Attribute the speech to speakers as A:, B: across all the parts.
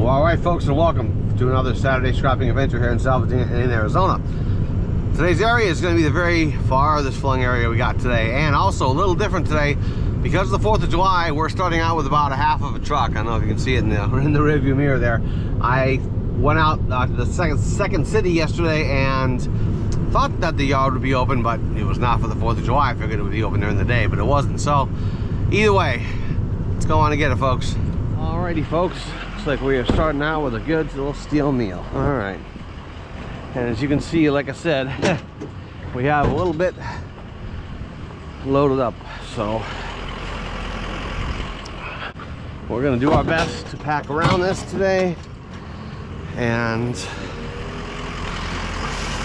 A: Well, all right, folks, and welcome to another Saturday scrapping adventure here in Salvador in Arizona. Today's area is going to be the very farthest flung area we got today, and also a little different today because of the 4th of July. We're starting out with about a half of a truck. I don't know if you can see it in the rearview mirror there. I went out to the second city yesterday and thought that the yard would be open, but it was not for the 4th of July. I figured it would be open during the day, but it wasn't. So either way, let's go on and get it, folks. Alrighty, folks, looks like we are starting out with a good little steel meal. All right, and as you can see, like I said, we have a little bit loaded up, so we're gonna do our best to pack around this today and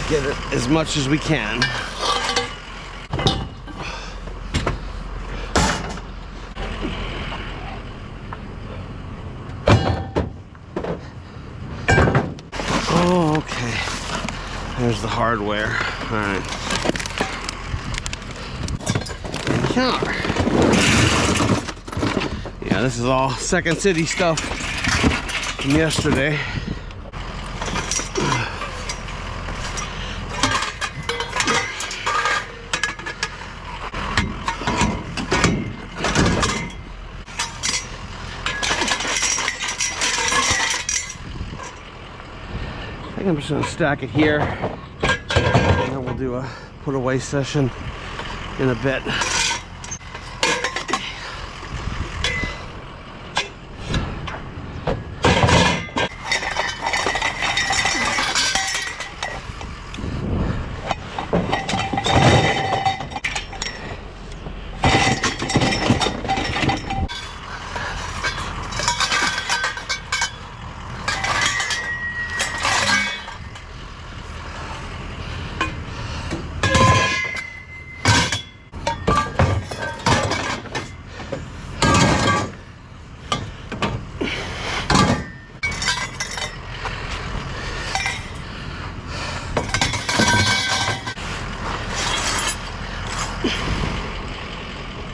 A: get it as much as we can. Oh, okay. There's the hardware. All right. And counter. Yeah, this is all Second City stuff from yesterday. I'm just gonna stack it here, and then we'll do a put away session in a bit.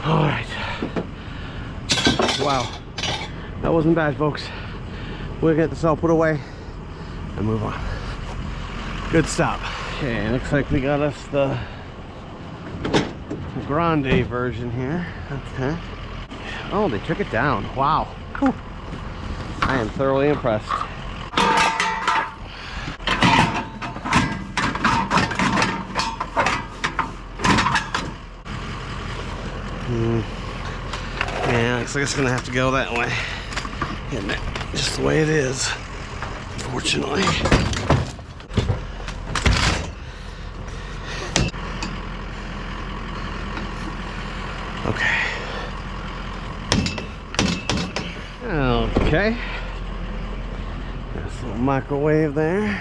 A: All right. Wow, that wasn't bad, folks. We'll get this all put away and move on. Good stop. Okay, looks like we got us the Grande version here. Okay. Oh, they took it down. Wow. Whew. I am thoroughly impressed. Yeah, looks like it's gonna have to go that way. Isn't it? Just the way it is, unfortunately. Okay. Okay. There's a little microwave there.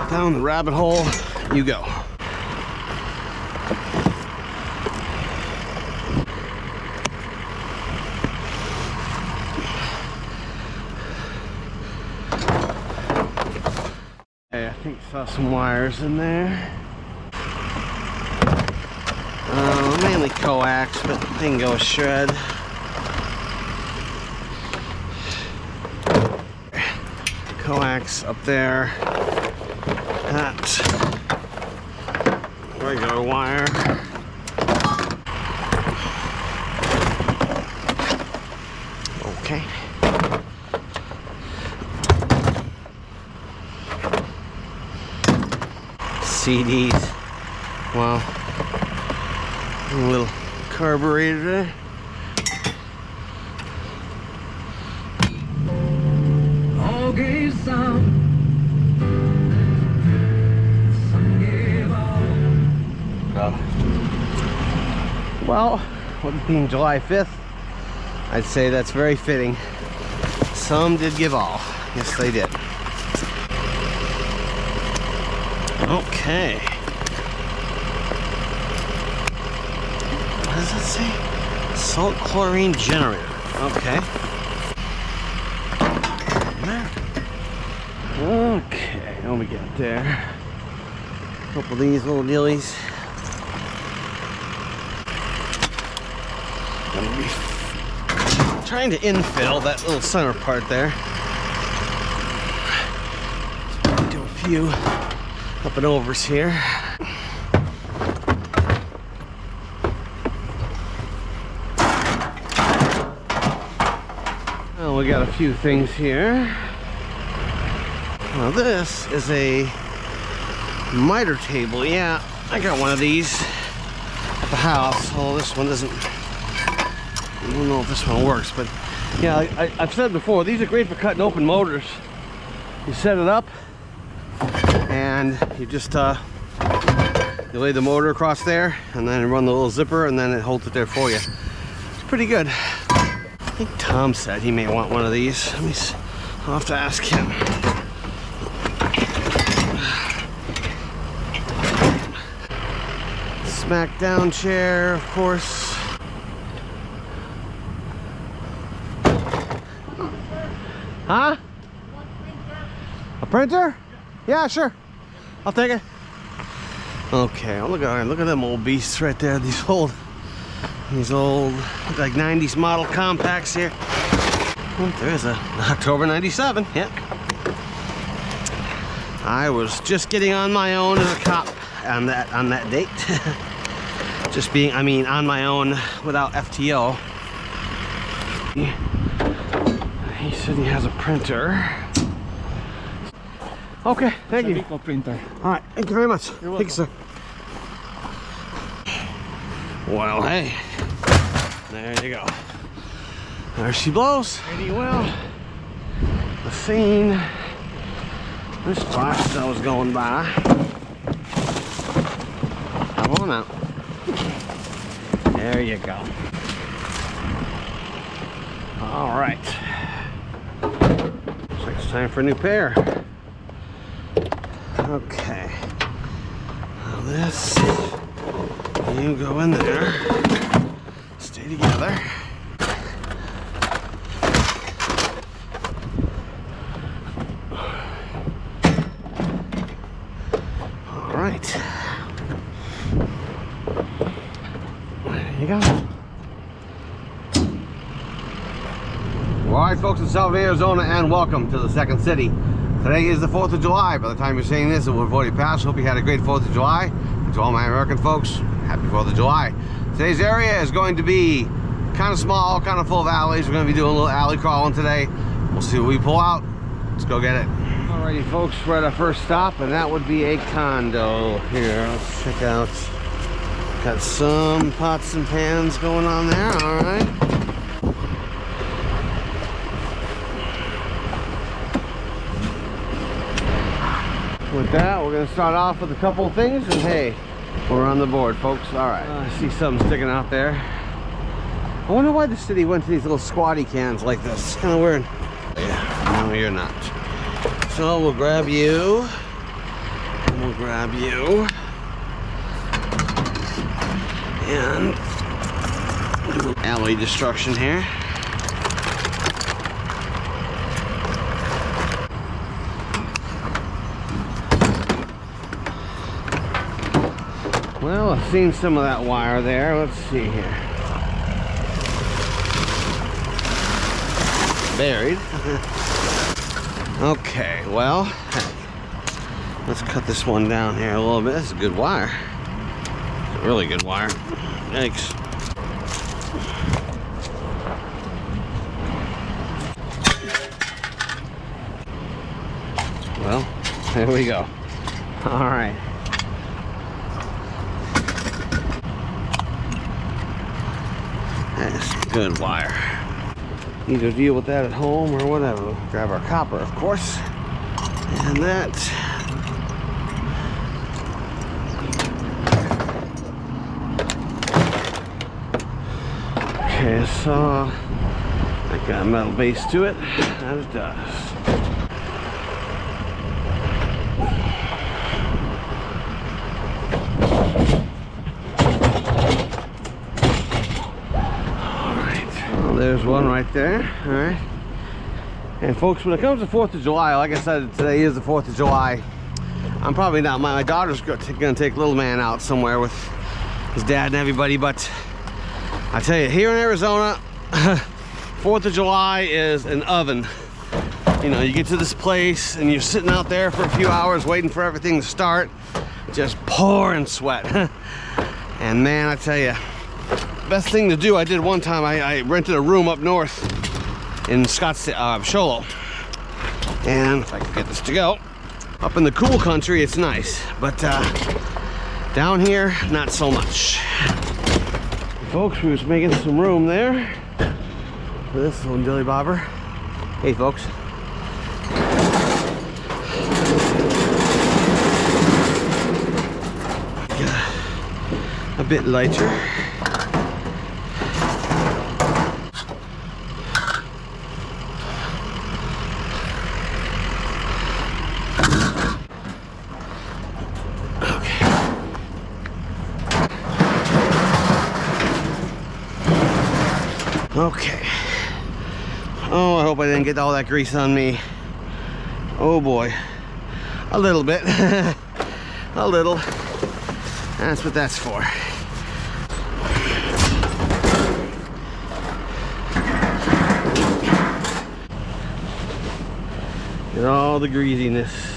A: Down the rabbit hole you go. Hey, I think I saw some wires in there. Mainly coax, but they can go a shred. Coax up there. That regular wire. Okay. CDs. Wow. A little carburetor there. All gave some. Well, with it being July 5th, I'd say that's very fitting. Some did give all. Yes, they did. Okay. What does that say? Salt chlorine generator. Okay. Okay, what we got there? A couple of these little dealies. Gonna be trying to infill that little center part there. Do a few up and overs here. Well, we got a few things here. Now this is a miter table. Yeah, I got one of these at the house. Oh, this one doesn't. I don't know if this one works, but yeah, I've said before, these are great for cutting open motors. You set it up, and you just you lay the motor across there, and then run the little zipper, and then it holds it there for you. It's pretty good. I think Tom said he may want one of these. I'll have to ask him. Smackdown chair, of course. Huh? A printer? Yeah, sure. I'll take it. Okay, look at them old beasts right there. These old, like 90s model compacts here. Oh, there's a October 97. Yep. I was just getting on my own as a cop on that date. Just being, I mean, on my own without FTO. He said he has a printer. Okay, thank you.
B: Printer.
A: All right, thank you very much.
B: You're welcome.
A: Thank you, sir. Well, hey, there you go. There she blows. Pretty well. The scene. This box I was going by. Come on out. There you go. All right. Looks like it's time for a new pair. Okay. Now this, you go in there. Stay together. All right. There you go. All right, folks in Salvador, Arizona, and welcome to the second city. Today is the 4th of July. By the time you're seeing this, it will have already passed. Hope you had a great 4th of July. And to all my American folks, happy 4th of July. Today's area is going to be kind of small, kind of full of alleys. We're going to be doing a little alley crawling today. We'll see what we pull out. Let's go get it. Alrighty, folks, we're at our first stop, and that would be a condo. Here, let's check out. Got some pots and pans going on there. All right. With that, we're going to start off with a couple of things, and hey, we're on the board, folks. All right. I see something sticking out there. I wonder why the city went to these little squatty cans like this. It's kind of weird. Yeah, no, you're not. So we'll grab you, and we'll grab you, and alley destruction here. Well, I've seen some of that wire there. Let's see here. Buried. Okay, well, hey, let's cut this one down here a little bit. This is a good wire. It's a really good wire. Yikes. Well, there we go. All right. That's good wire. Either deal with that at home or whatever. We'll grab our copper, of course. And that. Okay, so I got a metal base to it. That it does. There's one right there. All right. And folks, when it comes to 4th of July, like I said, today is the 4th of July. I'm probably not. My daughter's going to take little man out somewhere with his dad and everybody. But I tell you, here in Arizona, 4th of July is an oven. You know, you get to this place and you're sitting out there for a few hours waiting for everything to start, just pouring sweat. And man, I tell you, best thing to do, I did one time, I rented a room up north in Scottsdale, Shoalo. And if I can get this to go, up in the cool country, it's nice. But down here, not so much. Folks, we was making some room there for this little dilly bobber. Hey folks. A bit lighter. Okay. Oh, I hope I didn't get all that grease on me. Oh boy. A little bit. A little. That's what that's for. Get all the greasiness.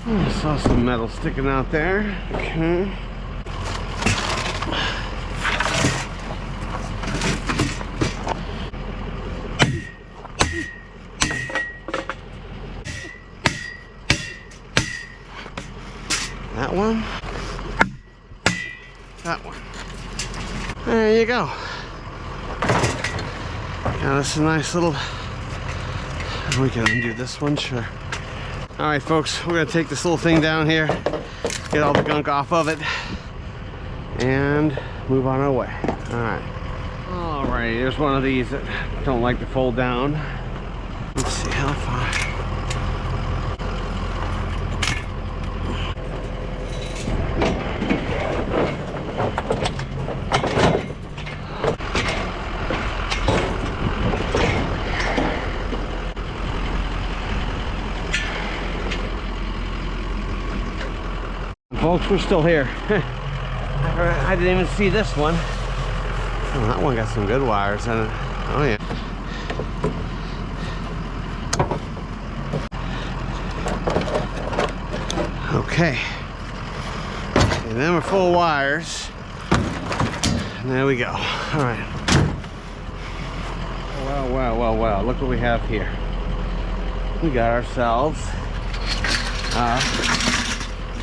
A: I saw some metal sticking out there. Okay. That one. That one. There you go. Got us a nice little... We can undo this one, sure. Alright folks, we're going to take this little thing down here, get all the gunk off of it, and move on our way. Alright. Alright, there's one of these that don't like to fold down. Let's see how far. Folks, we're still here. I didn't even see this one. Oh, that one got some good wires in it. Oh yeah. Okay. And then we're full of wires. And there we go. All right. Well, well, well, well. Look what we have here. We got ourselves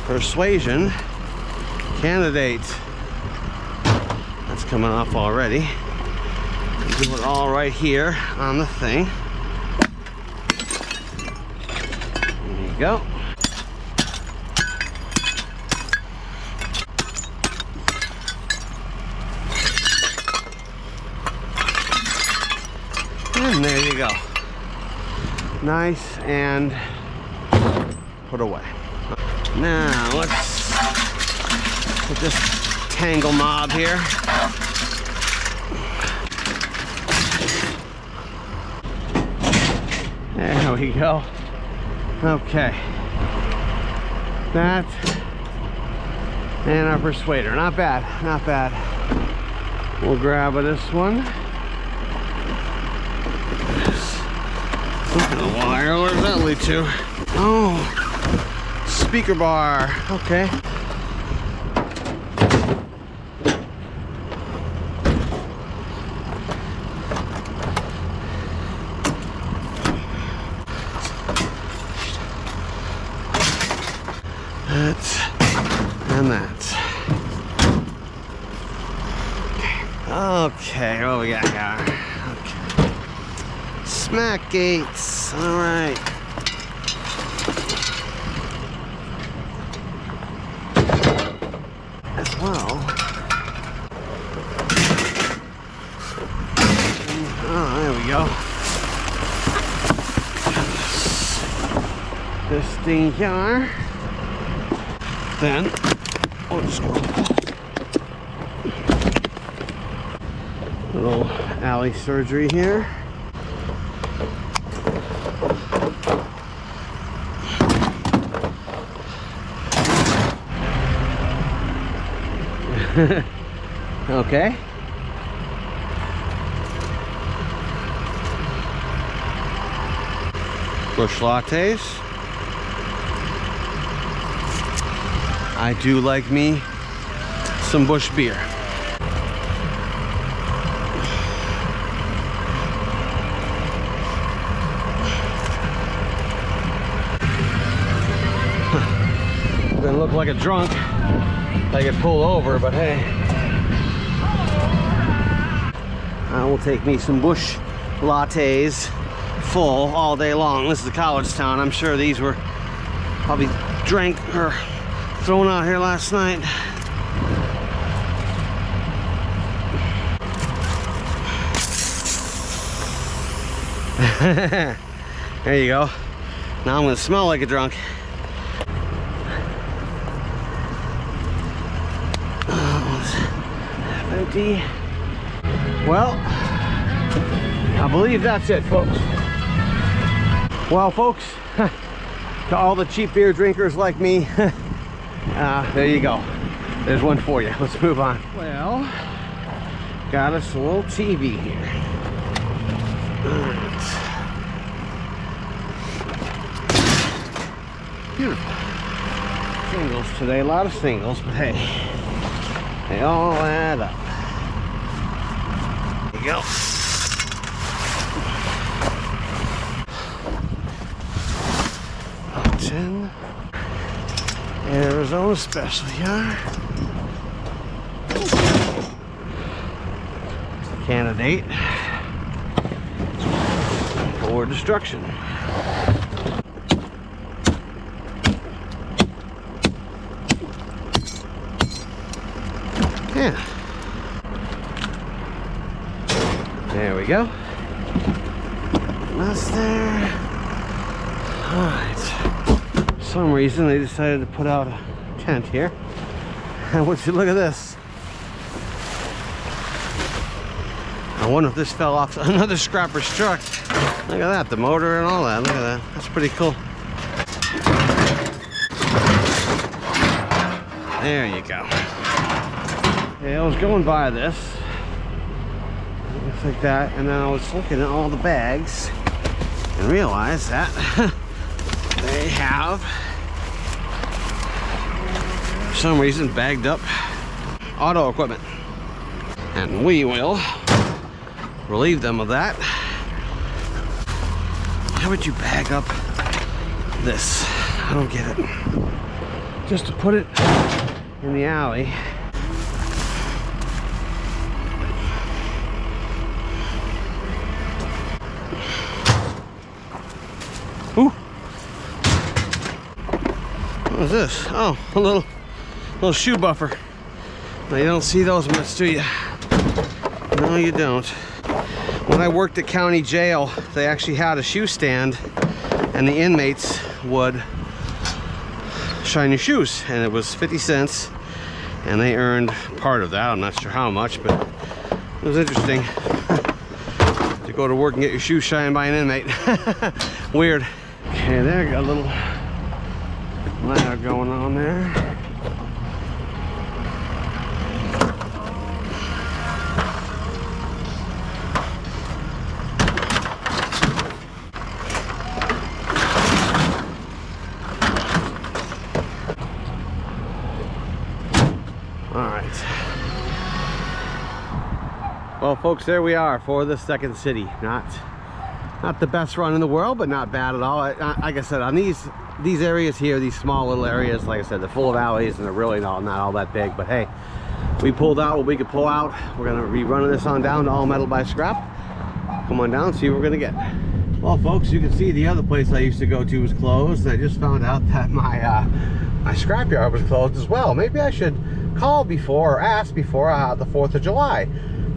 A: persuasion candidate. That's coming off already. Do it all right here on the thing. There you go. And there you go. Nice and put away. Now let's put this tangle knob here. There we go. Okay. That and our persuader. Not bad, not bad. We'll grab this one. Some kind of wire. Where does that lead to? Oh. Speaker bar. Okay. That and that. Okay, what we got here? Okay. Smack gates. All right. Well, oh, there we go. this thing here. Then we'll just go. Little alley surgery here. Okay. Bush lattes. I do like me some Bush beer. Gonna look like a drunk if I get pulled over, but hey, I will take me some Bush lattes full all day long. This is a college town. I'm sure these were probably drank or thrown out here last night. There you go. Now I'm gonna smell like a drunk. Empty. Well, I believe that's it, folks. Well, folks, to all the cheap beer drinkers like me, there you go. There's one for you. Let's move on. Well, got us a little TV here. All right. Beautiful. Singles today, a lot of singles, but hey, they all add up. There you go. Mountain Arizona special here. Candidate for destruction. Yeah. There we go. That's there. Alright. For some reason they decided to put out a tent here. And would you look at this? I wonder if this fell off another scrapper's truck. Look at that, the motor and all that. Look at that. That's pretty cool. There you go. Yeah, I was going by this. Looks like that, and then I was looking at all the bags and realized that they have, for some reason, bagged up auto equipment. And we will relieve them of that. How would you bag up this? I don't get it. Just to put it in the alley. Ooh. What is this? Oh, a little shoe buffer. Now you don't see those much, do you? No, you don't. When I worked at county jail, they actually had a shoe stand, and the inmates would shine your shoes, and it was 50 cents, and they earned part of that. I'm not sure how much, but it was interesting to go to work and get your shoes shined by an inmate. Weird. Okay, there got a little ladder going on there. Well, folks, there we are for the second city. Not the best run in the world, but not bad at all. Like I said, on these areas here, these small little areas, like I said, they're full of alleys and they're really not all that big. But hey, we pulled out what we could pull out. We're gonna be running this on down to All Metal by Scrap. Come on down, see what we're gonna get. Well, folks, you can see the other place I used to go to was closed. I just found out that my scrapyard was closed as well. Maybe I should call before or ask before the 4th of July.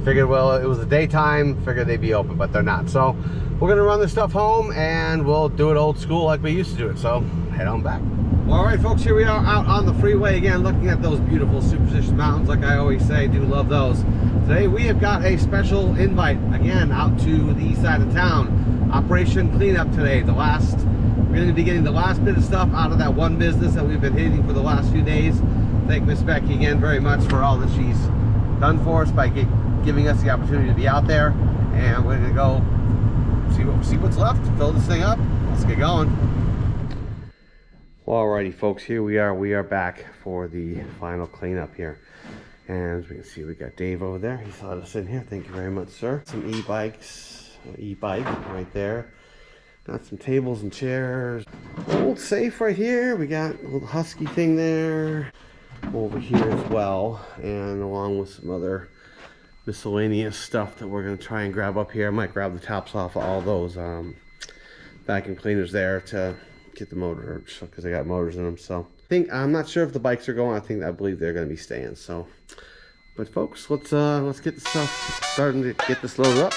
A: Figured, well, it was the daytime, figured they'd be open, but they're not. So we're gonna run this stuff home and we'll do it old school like we used to do it. So head on back. All right, folks, here we are out on the freeway again, looking at those beautiful superstition mountains. Like I always say, do love those. Today we have got a special invite again out to the east side of town. Operation Cleanup today. We're going to be getting the last bit of stuff out of that one business that we've been hitting for the last few days. Thank Miss Becky again very much for all that she's done for us by giving us the opportunity to be out there. And we're going to go see what's left, fill this thing up. Let's get going. Well, alrighty, folks, here we are. We are back for the final cleanup here. And as we can see, we got Dave over there. He's let us in here. Thank you very much, sir. Some e-bike right there. Got some tables and chairs. Old safe right here. We got a little husky thing there over here as well, and along with some other miscellaneous stuff that we're going to try and grab up here. I might grab the tops off of all those vacuum cleaners there to get the motor, because they got motors in them. So I'm not sure if the bikes are going. I believe they're going to be staying. So, but folks, let's get the stuff starting to get this loaded up.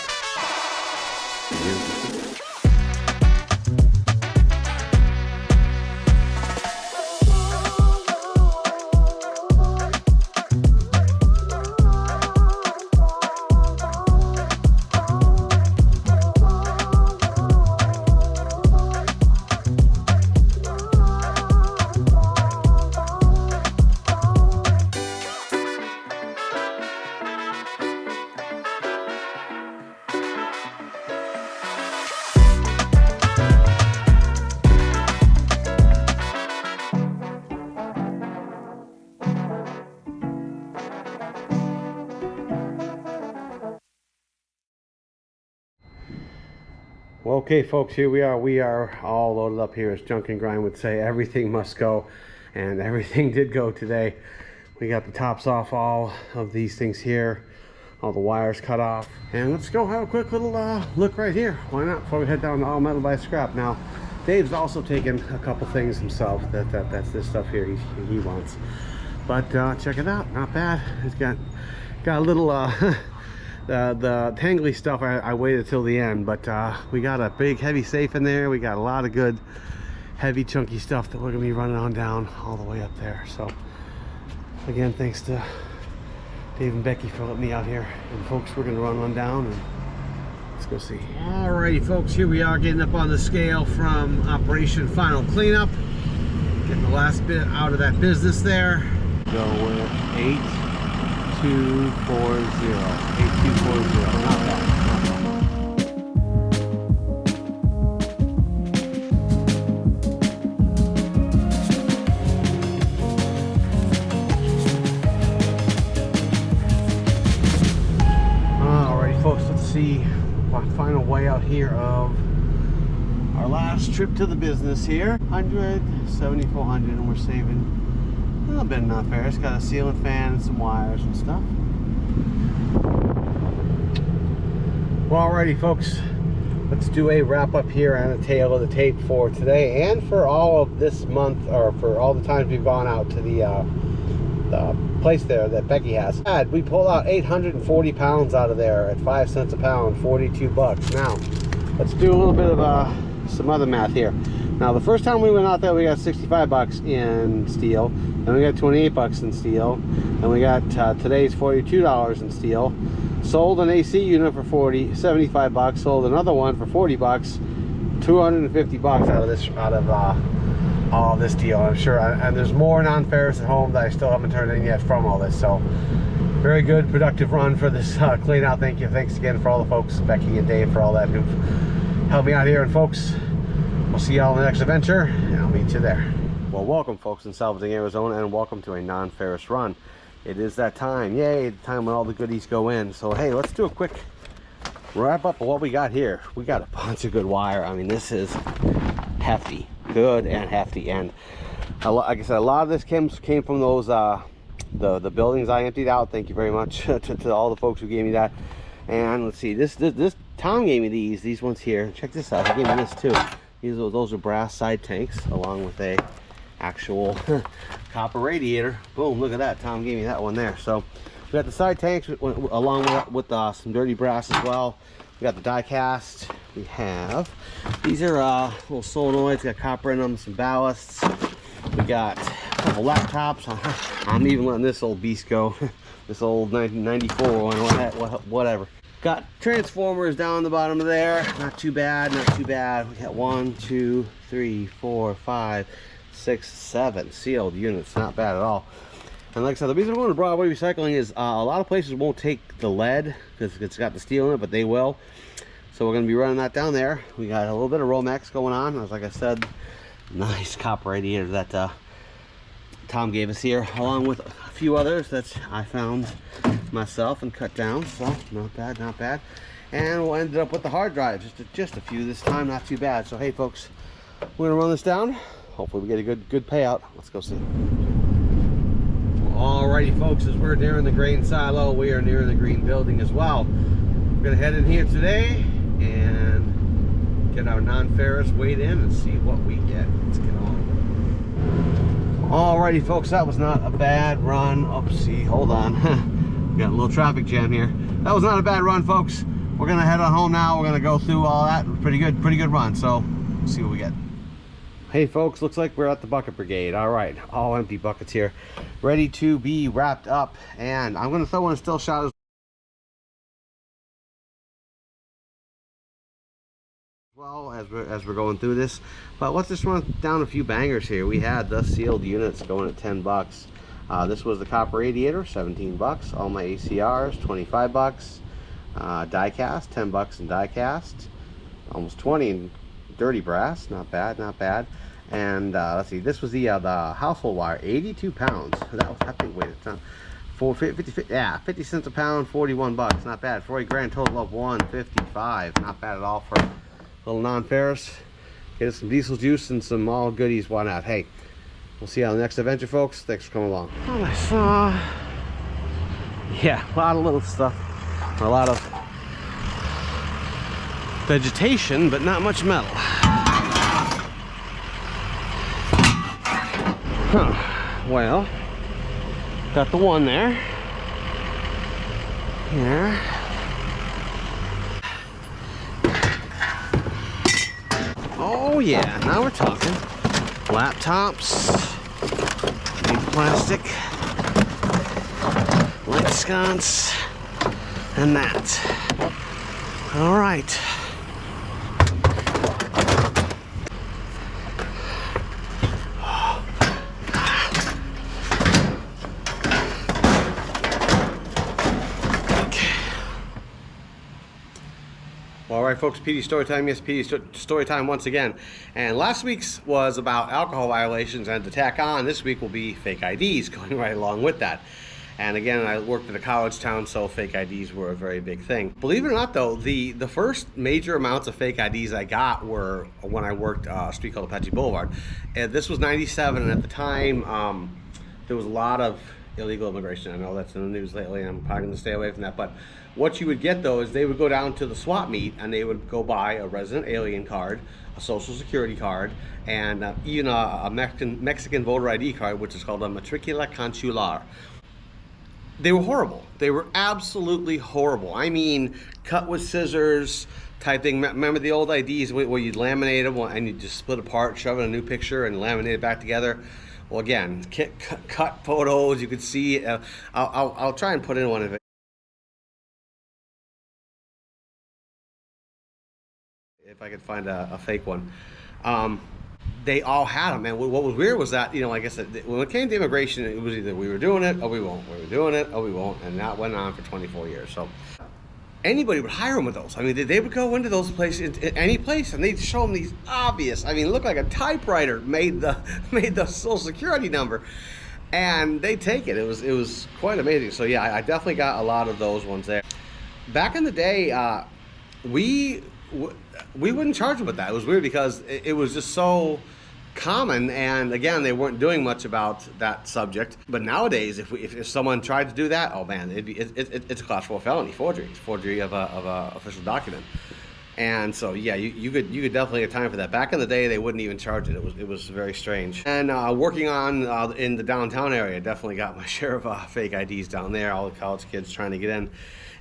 A: Well, okay, folks, here we are. We are all loaded up here, as Junk and Grind would say. Everything must go, and everything did go today. We got the tops off all of these things here, all the wires cut off. And let's go have a quick little look right here. Why not, before we head down to All Metal Buy Scrap. Now, Dave's also taken a couple things himself. That's this stuff here he wants. But check it out, not bad. It's got a little the tangly stuff I waited till the end, but we got a big heavy safe in there. We got a lot of good heavy chunky stuff that we're gonna be running on down all the way up there. So again, thanks to Dave and Becky for letting me out here. And folks, we're gonna run on down and let's go see. Alrighty, folks, here we are getting up on the scale from Operation Final Cleanup, getting the last bit out of that business there. Go with 8240. Not bad. Alrighty, folks, let's see our final way out here of our last trip to the business here. 7400, and we're saving a little bit of non-ferrous. Got a ceiling fan and some wires and stuff. Well, alrighty, folks, let's do a wrap up here on the tail of the tape for today and for all of this month, or for all the times we've gone out to the place there that Becky has. We pulled out 840 pounds out of there at 5 cents a pound, 42 bucks. Now, let's do a little bit of some other math here. Now, the first time we went out there, we got 65 bucks in steel. Then we got 28 bucks in steel. And we got today's $42 in steel. Sold an AC unit for 75 bucks. Sold another one for 40 bucks. 250 bucks out of all this deal, I'm sure. And there's more non-ferrous at home that I still haven't turned in yet from all this. So, very good, productive run for this clean out. Thank you. Thanks again for all the folks, Becky and Dave, for all that who've helped me out here. And folks, we'll see y'all in the next adventure, and I'll meet you there. Well, welcome, folks, in Salvador, Arizona, and welcome to a non-ferrous run. It is that time, yay, the time when all the goodies go in. So, hey, let's do a quick wrap up of what we got here. We got a bunch of good wire. I mean, this is hefty, good and hefty. And like I said, a lot of this came from those the buildings I emptied out. Thank you very much to all the folks who gave me that. And let's see, this Tom gave me these ones here. Check this out, he gave me this too. Those are brass side tanks along with a actual copper radiator. Boom, look at that. Tom gave me that one there. So we We got the side tanks along with some dirty brass as well. We got the die cast. We have, these are little solenoids, got copper in them, some ballasts. We got a couple laptops. I'm even letting this old beast go. This old 1994 one, whatever. Got transformers down the bottom of there. Not too bad, not too bad. We got 1, 2, 3, 4, 5, 6, 7 sealed units. Not bad at all. And like I said, the reason we're going to Broadway Recycling is a lot of places won't take the lead because it's got the steel in it, but they will. So we're going to be running that down there. We got a little bit of Romex going on. As like I said, nice copper radiator that Tom gave us here, along with a few others that I found myself and cut down. So not bad, not bad. And we'll end up with the hard drives, just a few this time, not too bad. So hey folks, we're gonna run this down. Hopefully we get a good payout. Let's go see. Alrighty folks, as we're nearing the grain silo, we are near the green building as well. We're gonna head in here today and get our non-ferrous weighed in and see what we get. Let's get on. Alrighty folks, that was not a bad run. Oopsie, hold on. Got a little traffic jam here. That was not a bad run folks. We're gonna head on home now. We're gonna go through all that. Pretty good run. So let's see what we get. Hey folks, looks like we're at the bucket brigade. All right, all empty buckets here, ready to be wrapped up. And I'm gonna throw in a still shot as well as we're going through this. But let's just run down a few bangers here. We had the sealed units going at 10 bucks. This was the copper radiator, 17 bucks. All my ACRs, 25 bucks. Die cast, 10 bucks in die cast. Almost 20 in dirty brass. Not bad, not bad. And let's see, this was the household wire, 82 pounds. That was, I think, weighed a ton. 50 cents a pound, 41 bucks. Not bad. For a grand total of 155. Not bad at all for a little non-ferrous. Get us some diesel juice and some all goodies. Why not? Hey, we'll see you on the next adventure, folks. Thanks for coming along. Oh, I saw, yeah, a lot of little stuff. A lot of vegetation, but not much metal. Huh. Well, got the one there. Here. Oh yeah, now we're talking. Laptops, big plastic, light sconce, and that. All right. Alright folks, PD Storytime. Yes, PD Storytime once again. And last week's was about alcohol violations, and to tack on, this week will be fake IDs, going right along with that. And again, I worked at a college town, so fake IDs were a very big thing. Believe it or not though, the first major amounts of fake IDs I got were when I worked a street called Apache Boulevard. And this was 97, and at the time, there was a lot of illegal immigration. I know that's in the news lately, and I'm probably going to stay away from that. But what you would get though is they would go down to the swap meet and they would go buy a resident alien card, a social security card, and even a Mexican voter ID card, which is called a matricula consular. They were horrible. They were absolutely horrible. I mean, cut with scissors type thing. Remember the old IDs where you'd laminate them and you just split apart, shove in a new picture, and laminate it back together? Well, again, cut photos. You could see. I'll try and put in one of it if I could find a fake one. They all had them, and what was weird was that, you know, like I said, when it came to immigration, it was either we were doing it or we won't. We were doing it or we won't, and that went on for 24 years. So anybody would hire them with those. I mean, they would go into those places, any place, and they'd show them these obvious. I mean, it looked like a typewriter made the social security number, and they take it. It was quite amazing. So yeah, I definitely got a lot of those ones there. Back in the day, we wouldn't charge them with that. It was weird because it was just so common, and again, they weren't doing much about that subject. But nowadays, if someone tried to do that, oh man, it's a class 4 felony, forgery of a official document. And so yeah, you could definitely get time for that. Back in the day, they wouldn't even charge it. It was very strange. And working on in the downtown area, definitely got my share of fake IDs down there. All the college kids trying to get in.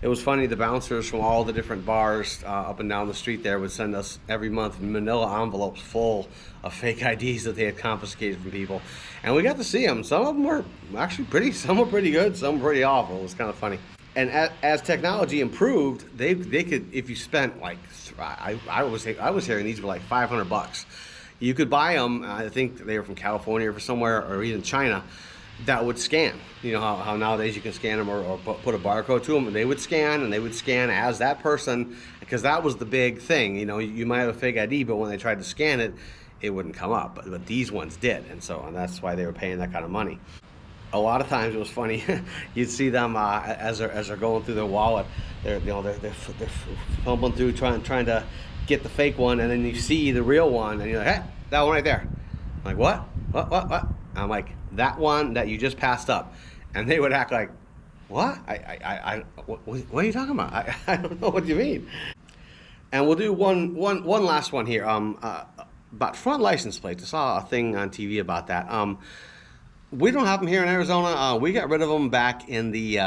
A: It was funny. The bouncers from all the different bars up and down the street there would send us every month manila envelopes full of fake IDs that they had confiscated from people, and we got to see them. Some of them were actually pretty. Some were pretty good. Some were pretty awful. It was kind of funny. And as technology improved, they could, if you spent like, I was hearing these were like $500. You could buy them. I think they were from California or from somewhere, or even China, that would scan. You know how nowadays you can scan them or put a barcode to them, and they would scan as that person, because that was the big thing. You know, you might have a fake ID, but when they tried to scan it, it wouldn't come up. But these ones did, and that's why they were paying that kind of money. A lot of times it was funny. You'd see them as they're going through their wallet. They're fumbling through trying to get the fake one, and then you see the real one, and you're like, hey, that one right there. I'm like, what? I'm like, that one that you just passed up, and they would act like, what? What are you talking about? I don't know what you mean. And we'll do one last one here. About front license plates. I saw a thing on TV about that. We don't have them here in Arizona. We got rid of them back in the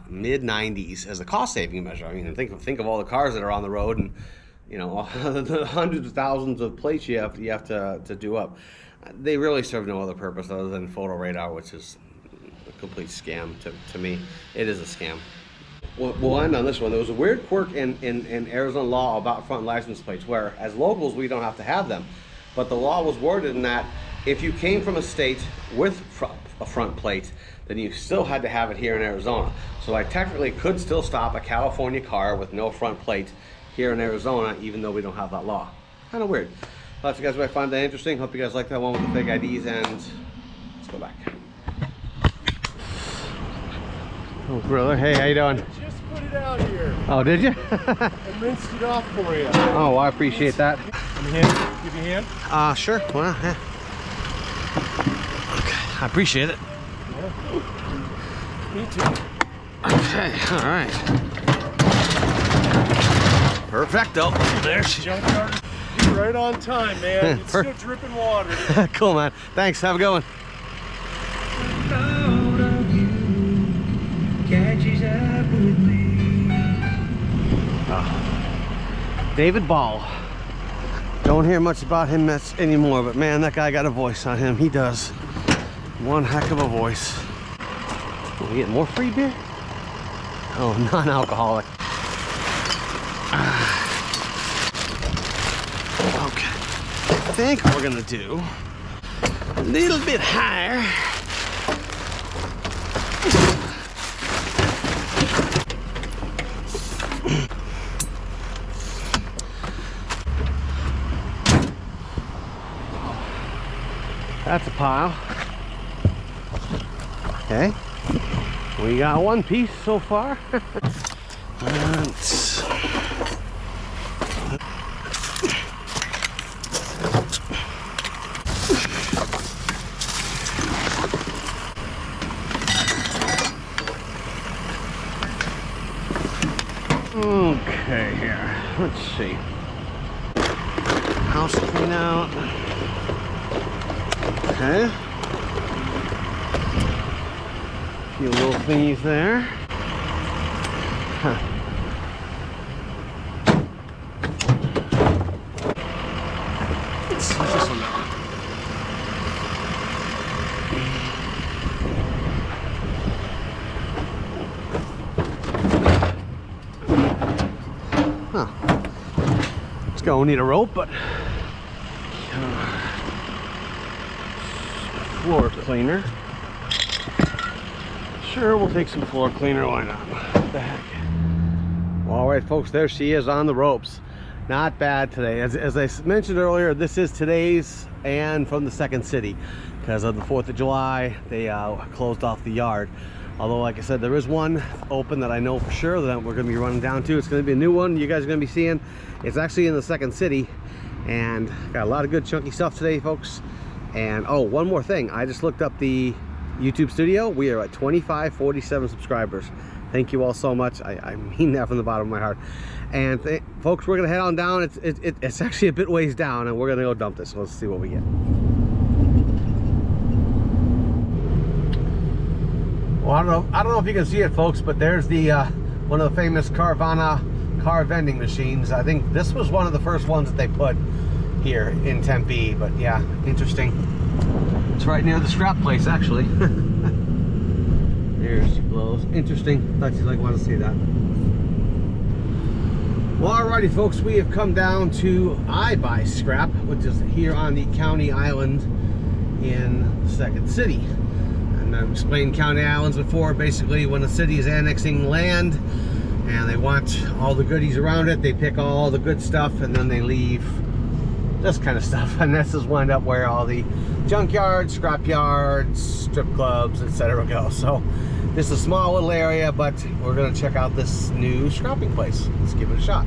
A: mid '90s as a cost-saving measure. I mean, think of all the cars that are on the road, and you know, the hundreds of thousands of plates you have to do up. They really serve no other purpose other than photo radar, which is a complete scam to me. It is a scam. We'll end on this one. There was a weird quirk in Arizona law about front license plates, where as locals we don't have to have them, but the law was worded in that if you came from a state with a front plate, then you still had to have it here in Arizona. So I technically could still stop a California car with no front plate here in Arizona, even though we don't have that law. Kind of weird. Thought you guys might find that interesting. Hope you guys like that one with the fake IDs, and let's go back. Oh, brother. Hey, how you doing?
B: Just put it out here.
A: Oh, did you?
B: I rinsed it off for you.
A: Oh, well, I appreciate that.
B: Give me a hand. Give you a hand.
A: Sure. Well, yeah. Okay, I appreciate it.
B: Yeah. Me too.
A: Okay, all right. Perfecto. There she is.
B: Junkyard. You're right on time, man. It's still dripping water.
A: Cool, man. Thanks. Have a good one. David Ball. Don't hear much about him anymore, but man, that guy got a voice on him. He does. One heck of a voice. Are we getting more free beer? Oh, non-alcoholic. Okay. I think we're gonna do a little bit higher. That's a pile. Okay. We got one piece so far. Okay, here. Let's see. House clean out. Okay. A few little thingies there. Huh. Let's switch this one out. Huh. Let's go. We need a rope, but floor cleaner. Sure, we'll take some floor cleaner. Why not? What the heck? Well, all right, folks, there she is on the ropes. Not bad today. As I mentioned earlier, this is today's and from the second city. Because of the 4th of July, they closed off the yard. Although, like I said, there is one open that I know for sure that we're going to be running down to. It's going to be a new one you guys are going to be seeing. It's actually in the second city. And got a lot of good chunky stuff today, folks. And oh, one more thing. I just looked up the YouTube studio. We are at 2547 subscribers. Thank you all so much. I mean that from the bottom of my heart. And folks, we're gonna head on down. It's actually a bit ways down, and we're gonna go dump this. Let's see what we get. Well, I don't know if you can see it, folks, but there's the one of the famous Carvana car vending machines. I think this was one of the first ones that they put here in Tempe. But yeah, interesting. It's right near the scrap place, actually. There she blows. Interesting. Thought you'd want to see that. Well, alrighty, folks, we have come down to I Buy Scrap, which is here on the county island in Second City. And I've explained county islands before. Basically, when a city is annexing land and they want all the goodies around it, they pick all the good stuff and then they leave this kind of stuff. And this is wind up where all the junkyards, scrap yards, strip clubs, etc. go. So this is a small little area, but we're going to check out this new scrapping place. Let's give it a shot.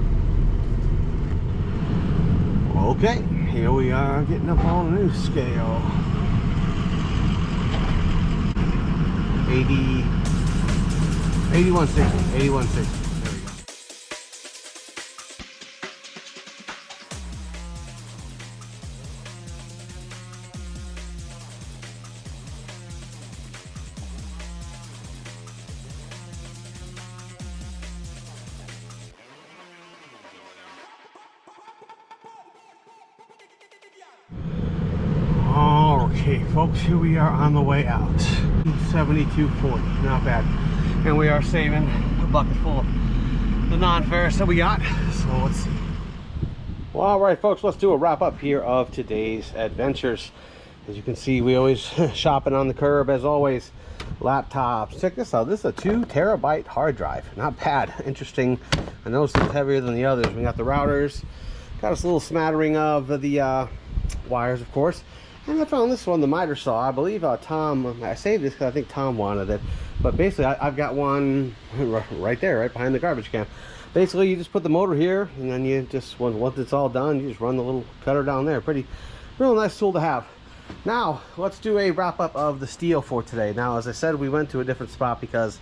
A: Okay, here we are getting up on a new scale. 8160. There we go. Okay, folks, here we are on the way out. 72.40, not bad. And we are saving a bucket full of the non-ferrous that we got. So let's see. Well, all right, folks, let's do a wrap up here of today's adventures. As you can see, we always shopping on the curb as always. Laptops. Check this out. This is a 2 terabyte hard drive. Not bad. Interesting. I noticed it's heavier than the others. We got the routers. Got us a little smattering of the wires, of course. And I found this one, the miter saw. I believe Tom, I saved this because I think Tom wanted it. But basically, I've got one right there, right behind the garbage can. Basically, you just put the motor here, and then you just, once it's all done, you just run the little cutter down there. Real nice tool to have. Now, let's do a wrap up of the steel for today. Now, as I said, we went to a different spot because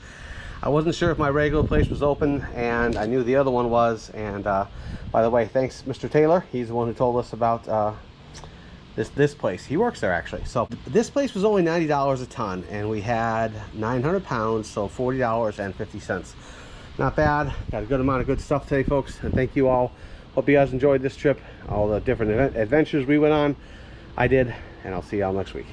A: I wasn't sure if my regular place was open, and I knew the other one was. And by the way, thanks Mr. Taylor. He's the one who told us about this place. He works there, actually. So this place was only $90 a ton, and we had 900 pounds, so $40.50. Not bad. Got a good amount of good stuff today, folks, and thank you all. Hope you guys enjoyed this trip, all the different adventures we went on. I did, and I'll see y'all next week.